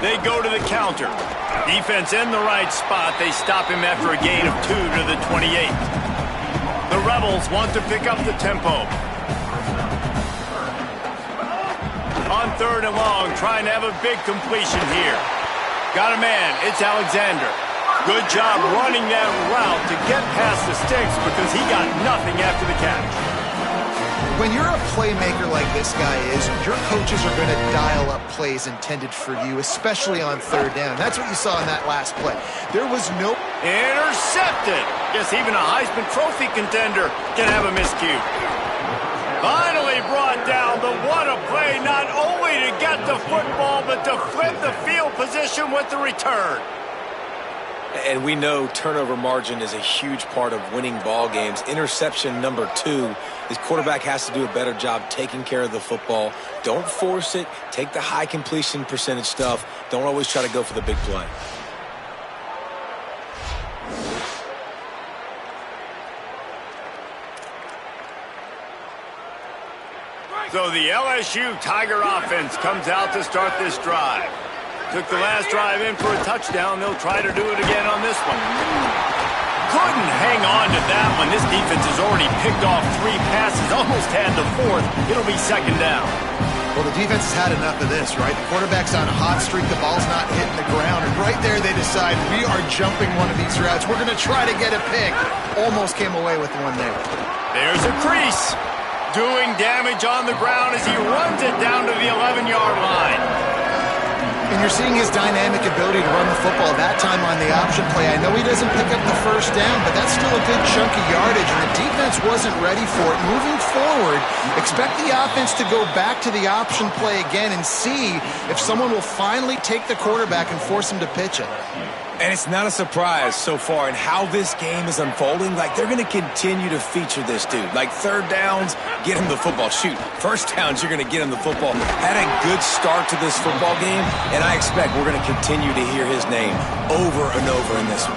Speaker 1: They go to the counter. Defense in the right spot. They stop him after a gain of 2 to the 28. The Rebels want to pick up the tempo. On 3rd and long, trying to have a big completion here. Got a man. It's Alexander. Good job running that route to get past the sticks because he got nothing after the catch.
Speaker 3: When you're a playmaker like this guy is, your coaches are going to dial up plays intended for you, especially on 3rd down. That's what you saw in that last play. There was no...
Speaker 1: Intercepted! Guess even a Heisman Trophy contender can have a miscue. Finally brought down, but what a play, not only to get the football, but to flip the field position with the return.
Speaker 5: And we know turnover margin is a huge part of winning ball games. Interception number 2, his quarterback has to do a better job taking care of the football. Don't force it. Take the high completion percentage stuff. Don't always try to go for the big play.
Speaker 1: So the LSU Tiger offense comes out to start this drive. Took the last drive in for a touchdown. They'll try to do it again on this one. Couldn't hang on to that one. This defense has already picked off 3 passes, almost had the 4th. It'll be 2nd down.
Speaker 3: Well, the defense has had enough of this, right? The quarterback's on a hot streak. The ball's not hitting the ground. And right there they decide, we are jumping one of these routes. We're going to try to get a pick. Almost came away with one there.
Speaker 1: There's a crease. Doing damage on the ground as he runs it down to the 11-yard line.
Speaker 3: And you're seeing his dynamic ability to run the football, that time on the option play. I know he doesn't pick up the 1st down, but that's still a good chunk of yardage, and the defense wasn't ready for it. Moving forward, expect the offense to go back to the option play again and see if someone will finally take the quarterback and force him to pitch it.
Speaker 4: And it's not a surprise so far in how this game is unfolding. Like, they're going to continue to feature this dude. Like, 3rd downs, get him the football. Shoot, 1st downs, you're going to get him the football. Had a good start to this football game, and I expect we're going to continue to hear his name over and over in this one.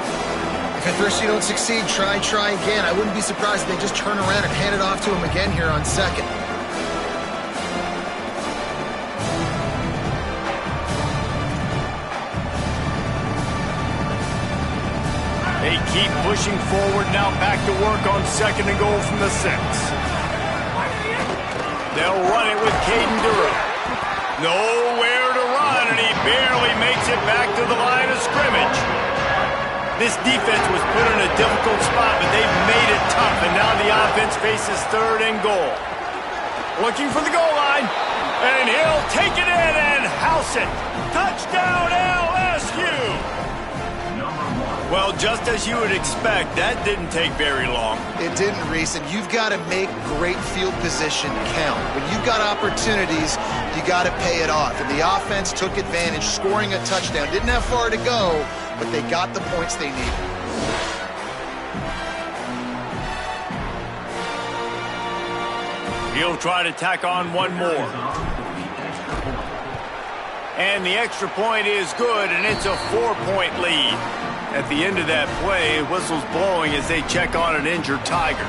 Speaker 3: If at first you don't succeed, try again. I wouldn't be surprised if they just turn around and hand it off to him again here on 2nd.
Speaker 1: They keep pushing forward now, back to work on 2nd and goal from the 6. They'll run it with Caden Durham. Nowhere to run, and he barely makes it back to the line of scrimmage. This defense was put in a difficult spot, but they've made it tough, and now the offense faces 3rd and goal. Looking for the goal line, and he'll take it in and house it. Touchdown, LSU! Well, just as you would expect, that didn't take very long.
Speaker 3: It didn't, Reese, and you've got to make great field position count. When you've got opportunities, you got to pay it off. And the offense took advantage, scoring a touchdown. Didn't have far to go, but they got the points they needed.
Speaker 1: He'll try to tack on one more. And the extra point is good, and it's a 4-point lead. At the end of that play, whistle's blowing as they check on an injured Tiger.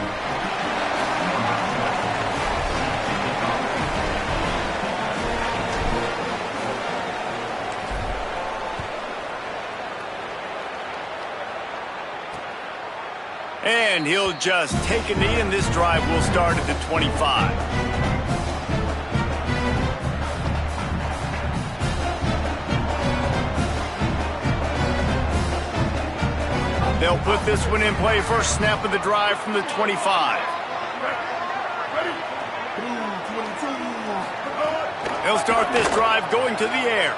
Speaker 1: And he'll just take a knee, and this drive will start at the 25. They'll put this one in play. First snap of the drive from the 25. They'll start this drive going to the air.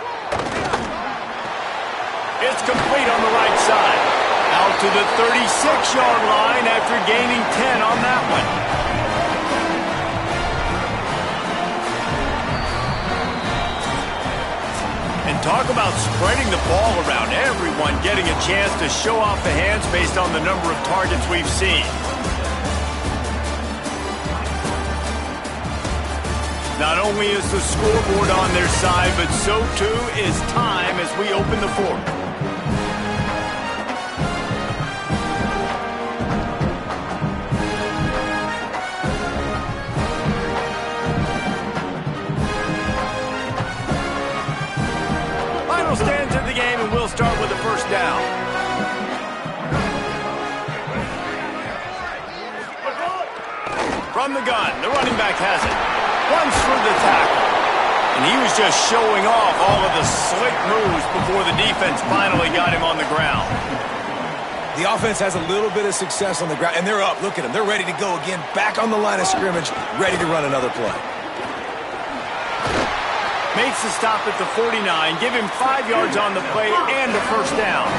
Speaker 1: It's complete on the right side. Out to the 36-yard line after gaining 10 on that one. And talk about spreading the ball around. Everyone getting a chance to show off the hands based on the number of targets we've seen. Not only is the scoreboard on their side, but so too is time as we open the fourth. Stands in the game, and we'll start with the first down. From the gun, the running back has it. Runs through the tackle. And he was just showing off all of the slick moves before the defense finally got him on the ground.
Speaker 4: The offense has a little bit of success on the ground, and they're up. Look at them. They're ready to go again, back on the line of scrimmage, ready to run another play.
Speaker 1: Makes the stop at the 49, give him 5 yards on the play and a first down.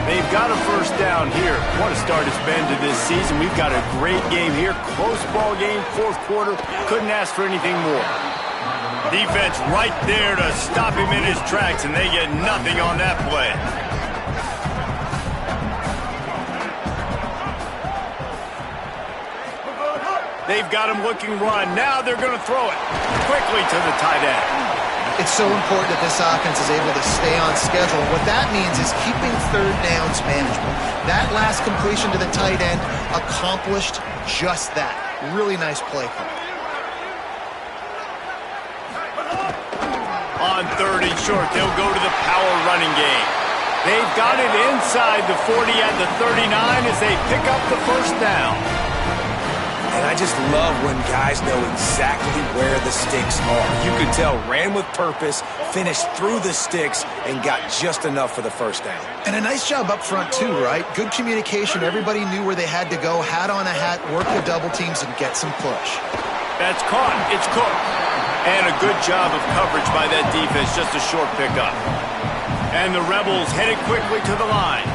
Speaker 1: They've got a first down here. What a start it's been to this season. We've got a great game here. Close ball game, fourth quarter. Couldn't ask for anything more. Defense right there to stop him in his tracks, and they get nothing on that play. They've got him looking run. Now they're going to throw it quickly to the tight end.
Speaker 3: It's so important that this offense is able to stay on schedule. What that means is keeping third downs manageable. That last completion to the tight end accomplished just that. Really nice play call.
Speaker 1: On third and short, they'll go to the power running game. They've got it inside the 40 at the 39 as they pick up the first down.
Speaker 4: And I just love when guys know exactly where the sticks are. You could tell, ran with purpose, finished through the sticks, and got just enough for the first down.
Speaker 3: And a nice job up front, too, right? Good communication. Everybody knew where they had to go, hat on a hat, work the double teams, and get some push.
Speaker 1: That's caught. It's cooked. And a good job of coverage by that defense, just a short pickup. And the Rebels headed quickly to the line.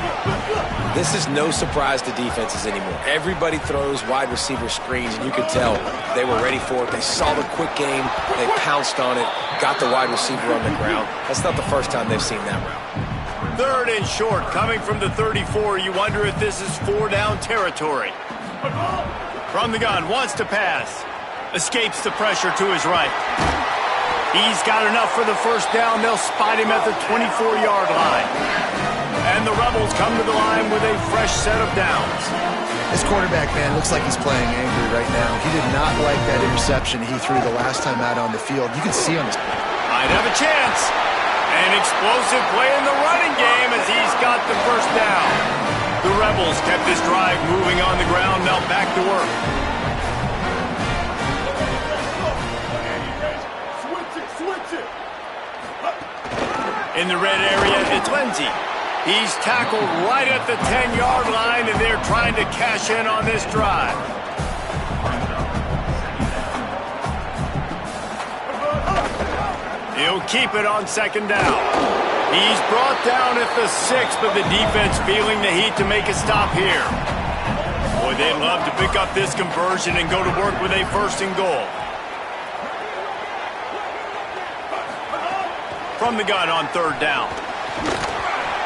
Speaker 5: This is no surprise to defenses anymore. Everybody throws wide receiver screens, and you could tell they were ready for it. They saw the quick game. They pounced on it, got the wide receiver on the ground. That's not the first time they've seen that route.
Speaker 1: Third and short, coming from the 34. You wonder if this is 4-down territory. From the gun, wants to pass. Escapes the pressure to his right. He's got enough for the first down. They'll spot him at the 24-yard line. And the Rebels come to the line with a fresh set of downs.
Speaker 3: This quarterback, man, looks like he's playing angry right now. He did not like that interception he threw the last time out on the field. You can see on his...
Speaker 1: Might have a chance. An explosive play in the running game as he's got the first down. The Rebels kept this drive moving on the ground. Now back to work. In the red area, it's Lindsey. He's tackled right at the 10-yard line, and they're trying to cash in on this drive. He'll keep it on second down. He's brought down at the 6, but the defense feeling the heat to make a stop here. Boy, they'd love to pick up this conversion and go to work with a first and goal. From the gun on third down.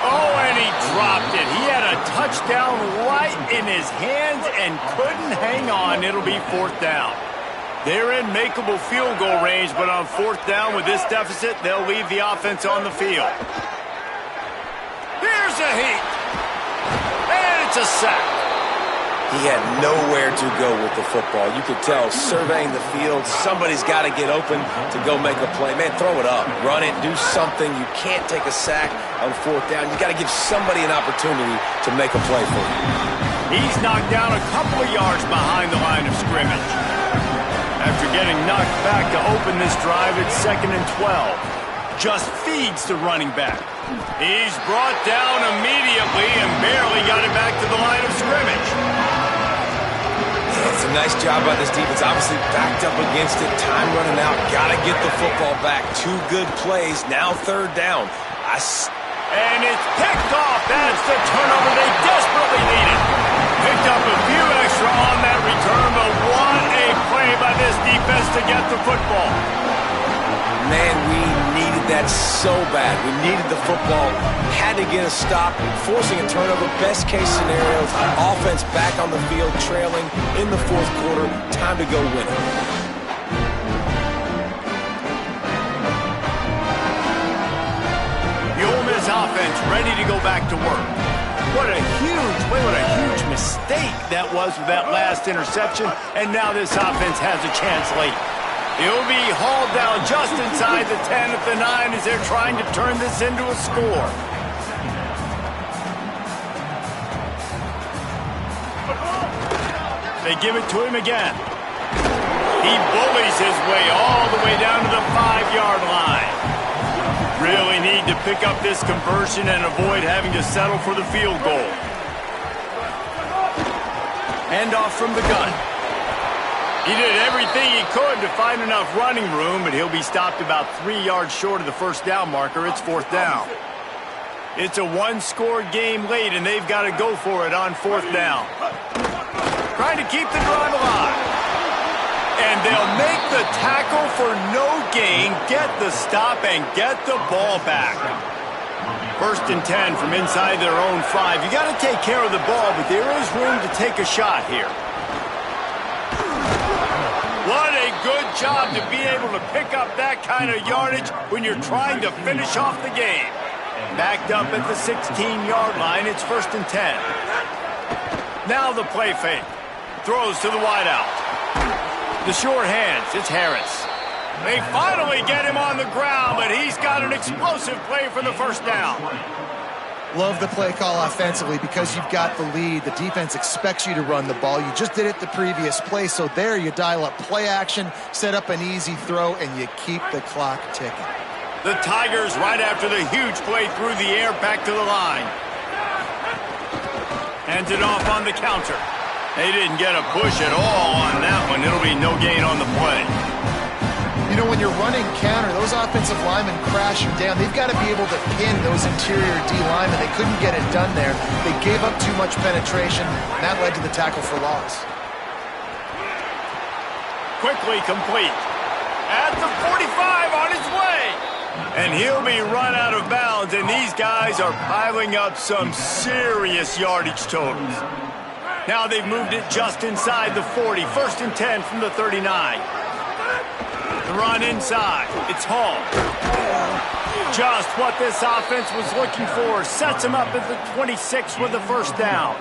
Speaker 1: Oh, and he dropped it. He had a touchdown right in his hands and couldn't hang on. It'll be fourth down. They're in makeable field goal range, but on fourth down with this deficit, they'll leave the offense on the field. Here's a heat. And it's a sack.
Speaker 5: He had nowhere to go with the football. You could tell, surveying the field, somebody's got to get open to go make a play. Man, throw it up, run it, do something. You can't take a sack on fourth down. You got to give somebody an opportunity to make a play for you.
Speaker 1: He's knocked down a couple of yards behind the line of scrimmage. After getting knocked back to open this drive, it's 2nd and 12. Just feeds the running back. He's brought down immediately and barely got it back to the line of scrimmage.
Speaker 5: It's a nice job by this defense. Obviously backed up against it. Time running out. Got to get the football back. 2 good plays. Now 3rd down.
Speaker 1: And it's picked off. That's the turnover they desperately needed. Picked up a few extra on that return, but what a play by this defense to get the football.
Speaker 5: Man, we needed that so bad. We needed the football. Had to get a stop, forcing a turnover. Best case scenario, offense back on the field, trailing in the 4th quarter. Time to go win it.
Speaker 1: The Ole Miss offense ready to go back to work. What a huge play, what a huge mistake that was with that last interception. And now this offense has a chance late. He'll be hauled down just inside the 10 at the 9 as they're trying to turn this into a score. They give it to him again. He bullies his way all the way down to the 5-yard line. Really need to pick up this conversion and avoid having to settle for the field goal. Handoff from the gun. He did everything he could to find enough running room, but he'll be stopped about 3 yards short of the 1st down marker. It's 4th down. It's a 1-score game late, and they've got to go for it on 4th down. Trying to keep the drive alive. And they'll make the tackle for no gain, get the stop, and get the ball back. 1st and 10 from inside their own 5. You got to take care of the ball, but there is room to take a shot here. What a good job to be able to pick up that kind of yardage when you're trying to finish off the game. Backed up at the 16-yard line, it's 1st and 10. Now the play fake. Throws to the wideout. The short hands, it's Harris. They finally get him on the ground, but he's got an explosive play for the 1st down.
Speaker 3: Love the play call offensively because you've got the lead. The defense expects you to run the ball. You just did it the previous play, so there you dial up play action, set up an easy throw, and you keep the clock ticking.
Speaker 1: The Tigers right after the huge play through the air back to the line. Hands it off on the counter. They didn't get a push at all on that one. It'll be no gain on the play.
Speaker 3: You know, when you're running counter, those offensive linemen crashing down, they've got to be able to pin those interior D linemen. They couldn't get it done there. They gave up too much penetration, and that led to the tackle for loss.
Speaker 1: Quickly complete. At the 45 on his way. And he'll be run out of bounds, and these guys are piling up some serious yardage totals. Now they've moved it just inside the 40. 1st and 10 from the 39. The run inside. It's Hall. Just what this offense was looking for. Sets him up at the 26 with the 1st down.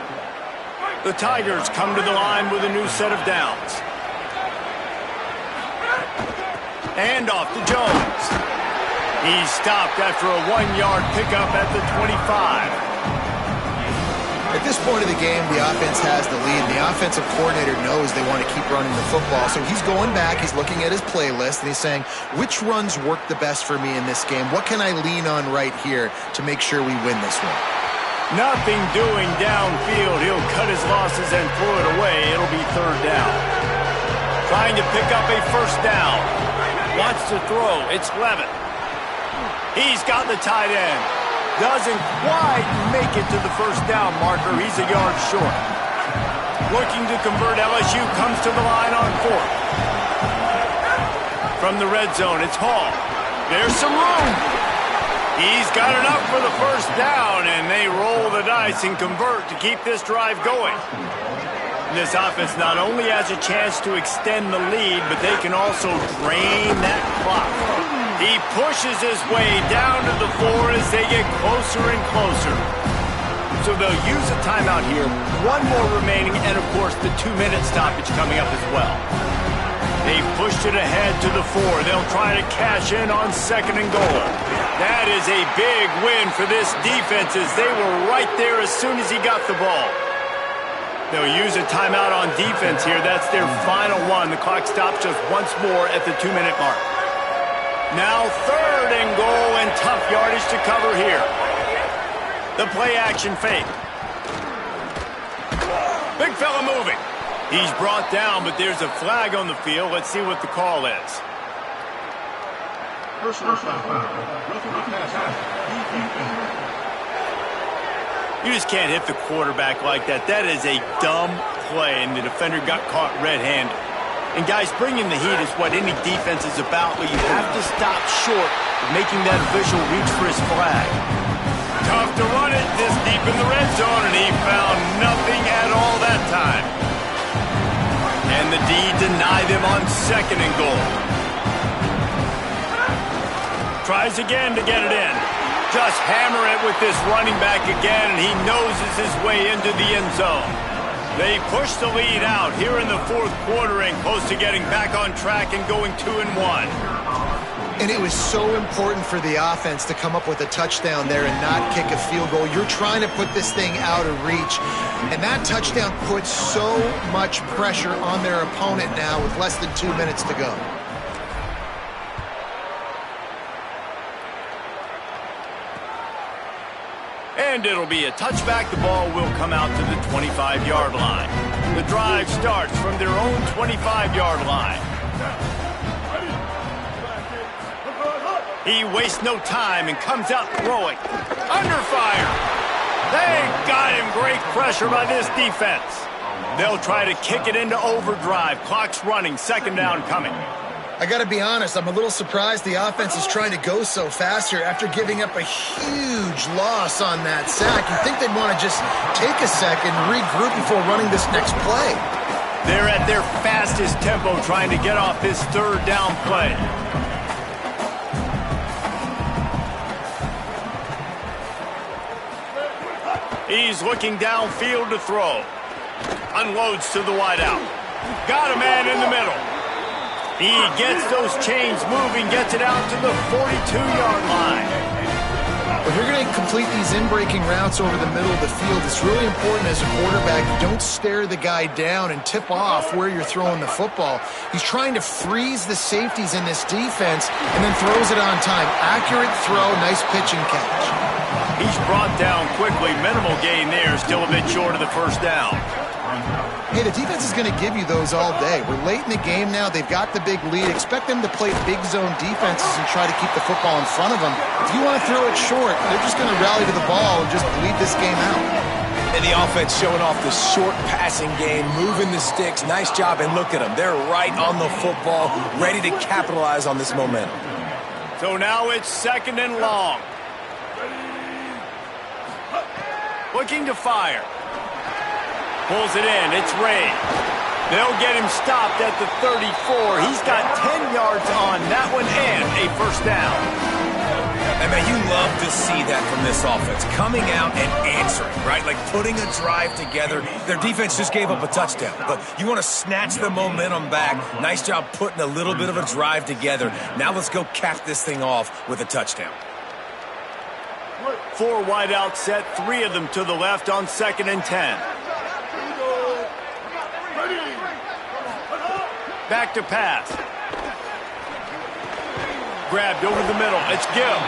Speaker 1: The Tigers come to the line with a new set of downs. And off to Jones. He's stopped after a 1-yard pickup at the 25.
Speaker 3: At this point of the game, the offense has the lead. The offensive coordinator knows they want to keep running the football, so he's going back, he's looking at his playlist, and he's saying, which runs work the best for me in this game? What can I lean on right here to make sure we win this one?
Speaker 1: Nothing doing downfield. He'll cut his losses and throw it away. It'll be 3rd down. Trying to pick up a 1st down. Wants to throw. It's Levitt. He's got the tight end. Doesn't quite make it to the 1st down marker. He's a yard short. Looking to convert, LSU comes to the line on 4th. From the red zone, it's Hall. There's some room. He's got enough for the 1st down, and they roll the dice and convert to keep this drive going. This offense not only has a chance to extend the lead, but they can also drain that clock. He pushes his way down to the floor as they get closer and closer. So they'll use a timeout here. One more remaining, and of course the 2-minute stoppage coming up as well. They've pushed it ahead to the 4. They'll try to cash in on 2nd and goal. That is a big win for this defense as they were right there as soon as he got the ball. They'll use a timeout on defense here. That's their final one. The clock stops just once more at the 2-minute mark. Now 3rd and goal and tough yardage to cover here. The play action fake. Big fella moving. He's brought down, but there's a flag on the field. Let's see what the call is. You just can't hit the quarterback like that. That is a dumb play, and the defender got caught red-handed. And, guys, bringing the heat is what any defense is about, but you have to stop short of making that official reach for his flag. Tough to run it this deep in the red zone, and he found nothing at all that time. And the D denied him on 2nd and goal. Tries again to get it in. Just hammer it with this running back again, and he noses his way into the end zone. They push the lead out here in the 4th quarter and close to getting back on track and going 2-1.
Speaker 3: And it was so important for the offense to come up with a touchdown there and not kick a field goal. You're trying to put this thing out of reach, and that touchdown puts so much pressure on their opponent now with less than 2 minutes to go.
Speaker 1: And it'll be a touchback. The ball will come out to the 25-yard line. The drive starts from their own 25-yard line. He wastes no time and comes out throwing. Under fire. They got him. Great pressure by this defense. They'll try to kick it into overdrive. Clock's running. 2nd down coming.
Speaker 3: I got to be honest, I'm a little surprised the offense is trying to go so fast here after giving up a huge loss on that sack. You'd think they'd want to just take a second, regroup before running this next play.
Speaker 1: They're at their fastest tempo trying to get off this 3rd down play. He's looking downfield to throw. Unloads to the wideout. Got a man in the middle. He gets those chains moving, gets it out to the 42-yard line.
Speaker 3: If you're going to complete these in-breaking routes over the middle of the field, it's really important as a quarterback you don't stare the guy down and tip off where you're throwing the football. He's trying to freeze the safeties in this defense and then throws it on time. Accurate throw, nice pitch and catch.
Speaker 1: He's brought down quickly. Minimal gain there, still a bit short of the 1st down.
Speaker 3: Hey, the defense is going to give you those all day. We're late in the game now. They've got the big lead. Expect them to play big zone defenses and try to keep the football in front of them. If you want to throw it short, they're just going to rally to the ball and just bleed this game out.
Speaker 4: And the offense showing off the short passing game, moving the sticks. Nice job, and look at them. They're right on the football, ready to capitalize on this momentum.
Speaker 1: So now it's 2nd and long. Looking to fire. Pulls it in. It's Ray. They'll get him stopped at the 34. He's got 10 yards on that one and a 1st down.
Speaker 4: And, man, you love to see that from this offense. Coming out and answering, right? Like putting a drive together. Their defense just gave up a touchdown. But you want to snatch the momentum back. Nice job putting a little bit of a drive together. Now let's go cap this thing off with a touchdown.
Speaker 1: 4 wide out set, 3 of them to the left on 2nd and 10. Back to pass. Grabbed over the middle. It's Gill.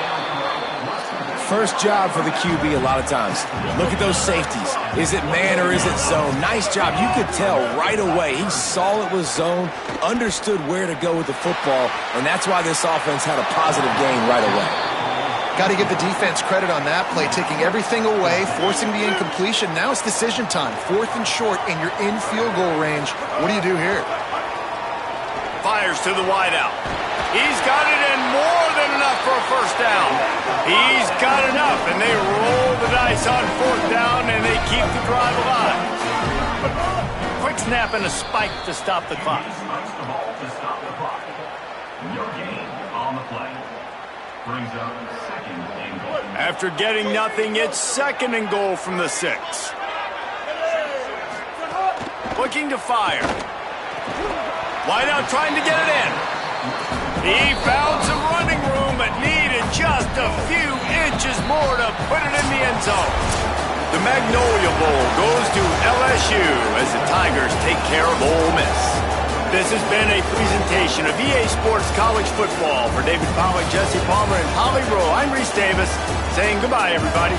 Speaker 4: First job for the QB a lot of times. Look at those safeties. Is it man or is it zone? Nice job. You could tell right away. He saw it was zone, understood where to go with the football, and that's why this offense had a positive gain right away.
Speaker 3: Got to give the defense credit on that play, taking everything away, forcing the incompletion. Now it's decision time. 4th and short, and you're in field goal range. What do you do here?
Speaker 1: Fires to the wideout. He's got it in more than enough for a 1st down. He's got enough, and they roll the dice on 4th down, and they keep the drive alive. Quick quick snap and a spike to stop the clock.
Speaker 8: Your game on the play. Brings up second and goal.
Speaker 1: After getting nothing, it's second and goal from the 6. Looking to fire. Wide out trying to get it in. He found some running room but needed just a few inches more to put it in the end zone. The Magnolia Bowl goes to LSU as the Tigers take care of Ole Miss. This has been a presentation of EA Sports College Football. For David Pollack, Jesse Palmer, and Polly Rowe, I'm Reese Davis, saying goodbye, everybody.